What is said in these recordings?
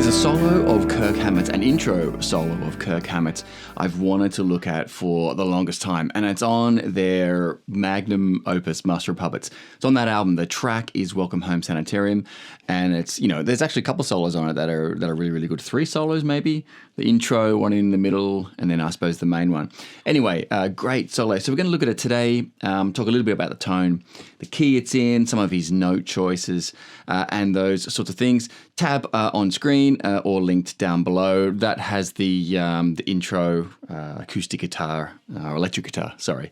There's a solo of Kirk Hammett's, an intro solo of Kirk Hammett's I've wanted to look at for the longest time, and it's on their magnum opus, Master of Puppets. It's on that album. The track is Welcome Home Sanitarium, and it's, you know, there's actually a couple solos on it that are really, really good. 3 solos maybe. The intro, one in the middle, and then I suppose the main one. Anyway, great solo. So we're going to look at it today, talk a little bit about the tone, the key it's in, some of his note choices, and those sorts of things. Tab on screen or linked down below. That has the intro acoustic guitar, or electric guitar, sorry,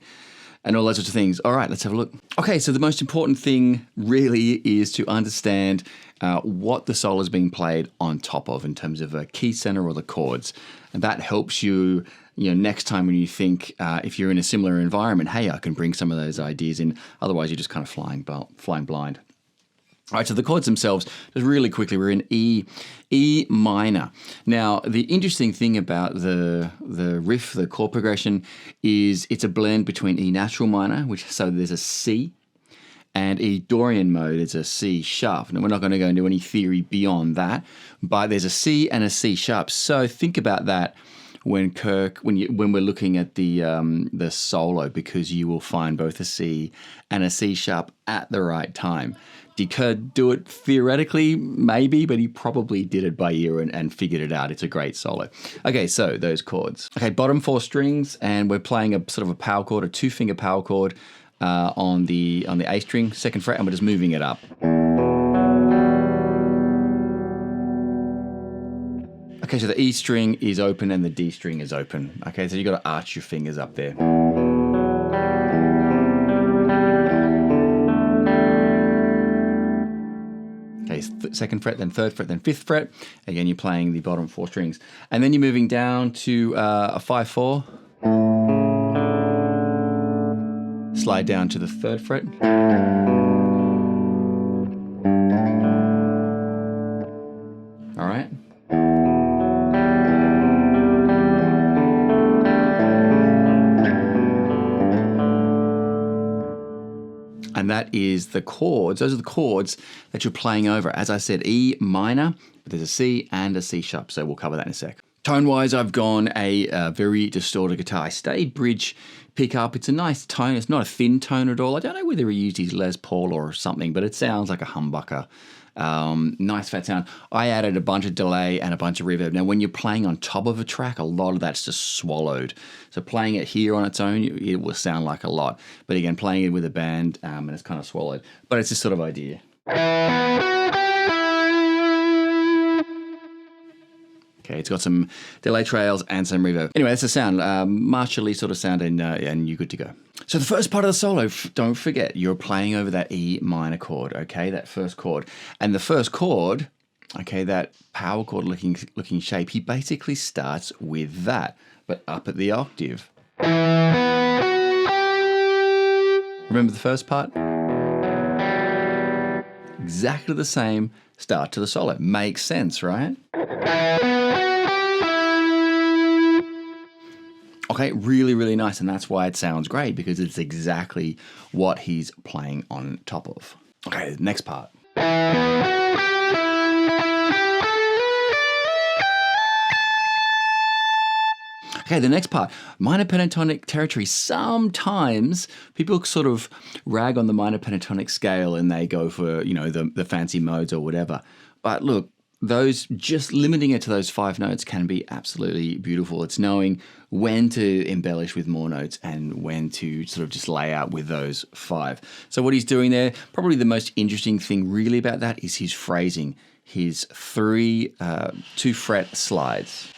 and all those sorts of things. All right, let's have a look. Okay, so the most important thing really is to understand what the solo is being played on top of in terms of a key center or the chords. And that helps you, next time when you think, if you're in a similar environment, hey, I can bring some of those ideas in. Otherwise, you're just kind of flying blind. All right, so the chords themselves, just really quickly, we're in E minor. Now, the interesting thing about the riff, the chord progression, is it's a blend between E natural minor, so there's a C, and E Dorian mode is a C sharp. Now, we're not going to go into any theory beyond that, but there's a C and a C sharp. So think about that when we're looking at the solo, because you will find both a C and a C sharp at the right time. Did Kurt do it theoretically? Maybe, but he probably did it by ear and figured it out. It's a great solo. Okay, so those chords. Okay, bottom 4 strings, and we're playing a sort of a power chord, a 2-finger power chord on the A string, 2nd fret, and we're just moving it up. Okay, so the E string is open and the D string is open. Okay, so you've got to arch your fingers up there. Okay, 2nd fret, then 3rd fret, then 5th fret. Again, you're playing the bottom 4 strings. And then you're moving down to a 5-4. Slide down to the 3rd fret. All right. And that is the chords. Those are the chords that you're playing over. As I said, E minor, but there's a C and a C sharp, so we'll cover that in a sec. Tone-wise, I've gone a very distorted guitar. I stayed bridge pickup. It's a nice tone. It's not a thin tone at all. I don't know whether he used his Les Paul or something, but it sounds like a humbucker. Nice fat sound. I added a bunch of delay and a bunch of reverb. Now, when you're playing on top of a track, a lot of that's just swallowed. So playing it here on its own, it will sound like a lot. But again, playing it with a band, and it's kind of swallowed. But it's this sort of idea. Okay, it's got some delay trails and some reverb. Anyway, that's the sound. Martially sort of sound, and you're good to go. So the first part of the solo, don't forget, you're playing over that E minor chord, okay, that first chord. And the first chord, okay, that power chord looking shape, he basically starts with that, but up at the octave. Remember the first part? Exactly the same start to the solo. Makes sense, right? Okay, really, really nice, and that's why it sounds great, because it's exactly what he's playing on top of. Okay, next part. Okay, the next part, minor pentatonic territory. Sometimes people sort of rag on the minor pentatonic scale and they go for, the fancy modes or whatever. But look, those, just limiting it to those 5 notes can be absolutely beautiful. It's knowing when to embellish with more notes and when to sort of just lay out with those 5. So what he's doing there, probably the most interesting thing really about that is his phrasing, his 3 2-fret slides.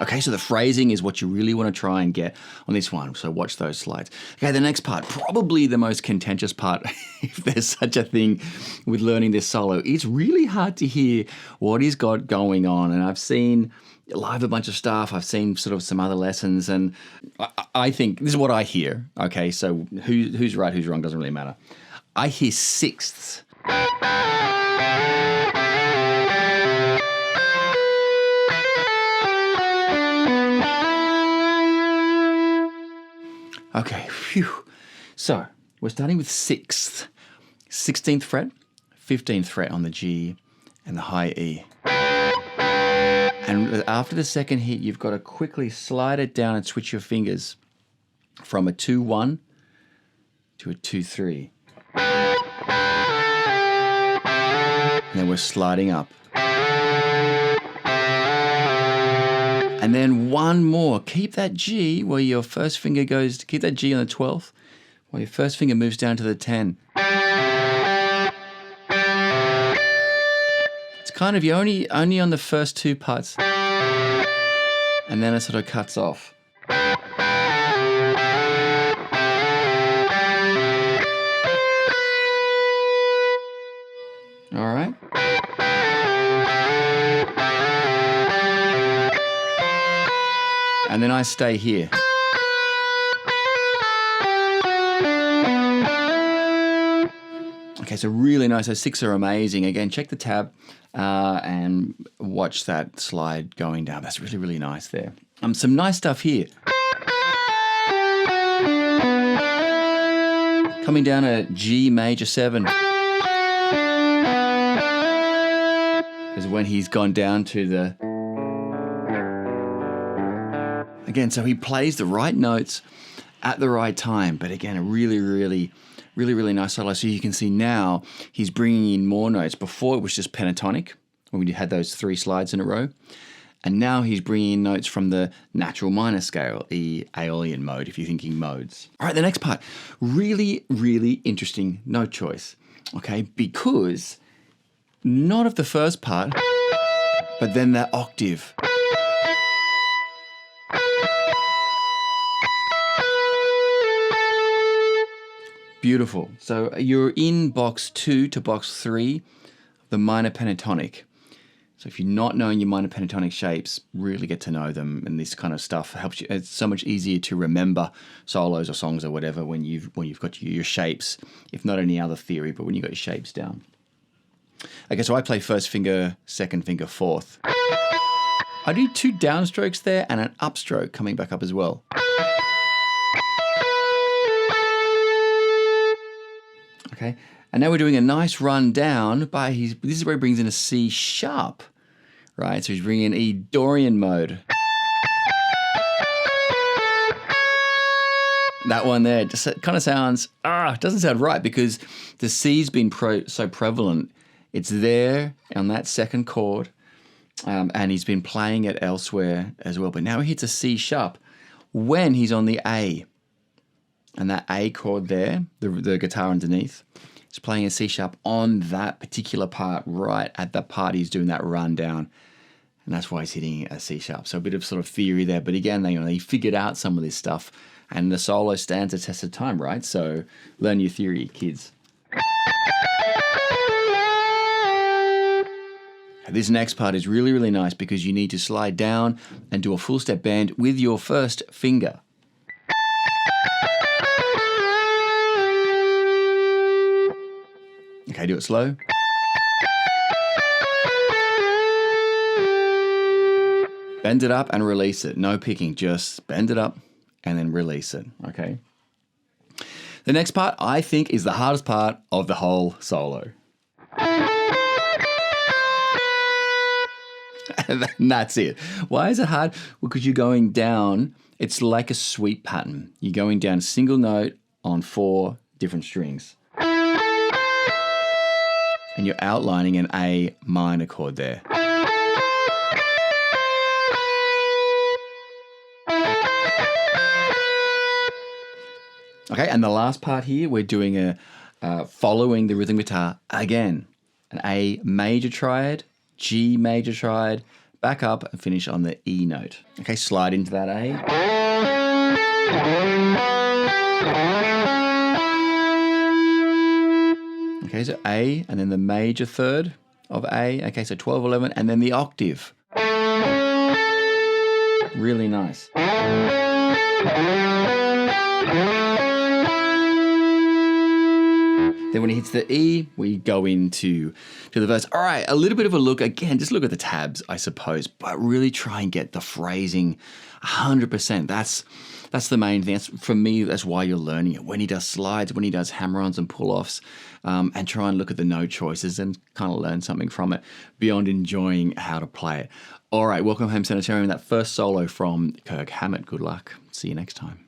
Okay, so the phrasing is what you really want to try and get on this one, so watch those slides. Okay, the next part, probably the most contentious part, if there's such a thing with learning this solo. It's really hard to hear what he's got going on, and I've seen live a bunch of stuff, I've seen sort of some other lessons, and I think, this is what I hear, okay, so who's right, who's wrong, doesn't really matter. I hear sixths. Okay, phew. So We're starting with 6th, 16th fret, 15th fret on the G, and the high E. And after the second hit, you've got to quickly slide it down and switch your fingers from a 2-1 to a 2-3. And then we're sliding up. And then one more. Keep that G where your first finger goes, keep that G on the 12th, while your first finger moves down to the 10. It's kind of, you're only on the first two parts. And then it sort of cuts off. All right. And then I stay here. Okay, so really nice. Those 6 are amazing. Again, check the tab and watch that slide going down. That's really, really nice there. Some nice stuff here. Coming down a G major 7. Is when he's gone down to the... Again, so he plays the right notes at the right time. But again, a really, really nice solo. So you can see now he's bringing in more notes. Before it was just pentatonic, when we had those 3 slides in a row. And now he's bringing in notes from the natural minor scale, the Aeolian mode, if you're thinking modes. All right, the next part, really, really interesting note choice, okay? Because not of the first part, but then that octave. Beautiful. So you're in box 2 to box 3, the minor pentatonic. So if you're not knowing your minor pentatonic shapes, really get to know them, and this kind of stuff helps you. It's so much easier to remember solos or songs or whatever when you've got your shapes, if not any other theory, but when you've got your shapes down. Okay, so I play first finger, second finger, fourth. I do 2 downstrokes there and an upstroke coming back up as well. Okay, and now we're doing a nice run down by this is where he brings in a C sharp, right? So he's bringing in E Dorian mode. That one there just kind of sounds, it doesn't sound right because the C's been so prevalent. It's there on that second chord, and he's been playing it elsewhere as well. But now he hits a C sharp when he's on the A. And that A chord there, the guitar underneath, is playing a C sharp on that particular part, right at that part he's doing that run down. And that's why he's hitting a C sharp. So a bit of sort of theory there. But again, they figured out some of this stuff. And the solo stands the test of time, right? So learn your theory, kids. This next part is really, really nice because you need to slide down and do a full step bend with your first finger. Okay, do it slow. Bend it up and release it. No picking, just bend it up and then release it, okay? The next part, I think, is the hardest part of the whole solo. And that's it. Why is it hard? Well, because you're going down, it's like a sweep pattern. You're going down a single note on 4 different strings. And you're outlining an A minor chord there. Okay, and the last part here, we're doing following the rhythm guitar again. An A major triad, G major triad, back up and finish on the E note. Okay, slide into that A. Okay, so A, and then the major third of A. Okay, so 12, 11, and then the octave. Really nice. Then when he hits the E, we go into the verse. All right, a little bit of a look. Again, just look at the tabs, I suppose, but really try and get the phrasing 100%. That's the main thing. For me, that's why you're learning it. When he does slides, when he does hammer-ons and pull-offs, and try and look at the note choices and kind of learn something from it beyond enjoying how to play it. All right, welcome home, Sanitarium. That first solo from Kirk Hammett. Good luck. See you next time.